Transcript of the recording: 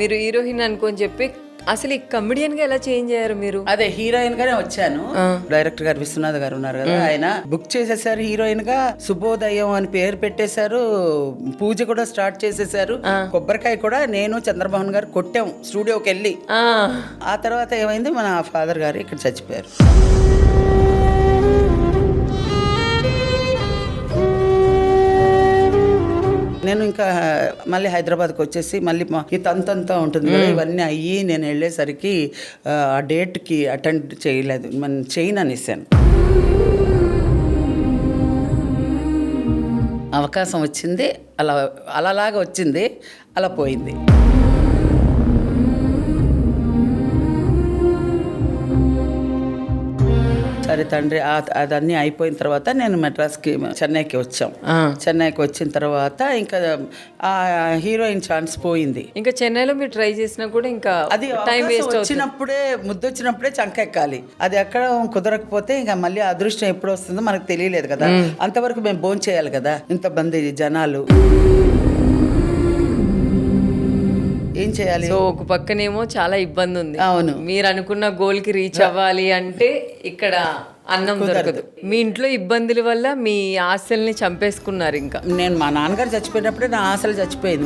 మీరు హీరోయిన్ అనుకొని చెప్పి అసలు ఈ కమెడియన్ గా ఎలా చేంజ్ అయ్యారు మీరు? అదే హీరోయిన్ గానే వచ్చాను. డైరెక్టర్ గారు విశ్వనాథ్ గారు ఉన్నారు కదా, ఆయన బుక్ చేసేసారు హీరోయిన్ గా. శుభోదయం అని పేరు పెట్టేశారు, పూజ కూడా స్టార్ట్ చేసేసారు. కొబ్బరికాయ కూడా నేను చంద్రమోహన్ గారు కొట్టాం స్టూడియోకి వెళ్ళి. ఆ తర్వాత ఏమైంది, మన ఫాదర్ గారు ఇక్కడ చచ్చిపోయారు. నేను ఇంకా మళ్ళీ హైదరాబాద్కి వచ్చేసి మళ్ళీ ఈ తంతంతా ఉంటుంది కదా, ఇవన్నీ అయ్యి నేను వెళ్ళేసరికి ఆ డేట్కి అటెండ్ చేయలేదు, మన చేయను అనేసాను. అవకాశం వచ్చింది, అలాగా వచ్చింది, అలా పోయింది. సరే తండ్రి, అదన్నీ అయిపోయిన తర్వాత నేను మెడ్రాస్కి చెన్నైకి వచ్చాం. చెన్నైకి వచ్చిన తర్వాత ఇంకా ఆ హీరోయిన్ ఛాన్స్ పోయింది. ఇంకా చెన్నైలో మీరు ట్రై చేసినా కూడా ఇంకా అది టైం వేస్ట్ వచ్చినప్పుడే, ముద్దొచ్చినప్పుడే చంకెక్కాలి. అది ఎక్కడ కుదరకపోతే ఇంకా మళ్ళీ అదృష్టం ఎప్పుడు వస్తుందో మనకు తెలియలేదు కదా. అంతవరకు మేము భోంచేయాలి చేయాలి కదా, ఇంతమంది జనాలు, ఏం చేయాలి? సో ఒక పక్కనేమో చాలా ఇబ్బంది ఉంది. అవును, మీరు అనుకున్న గోల్ కి రీచ్ అవ్వాలి అంటే ఇక్కడ అన్నం దొరకదు. మీ ఇంట్లో ఇబ్బందుల వల్ల మీ ఆశల్ని చంపేసుకున్నారు. ఇంకా నేను మా నాన్నగారు చచ్చిపోయినప్పుడే నా ఆశలు చచ్చిపోయింది.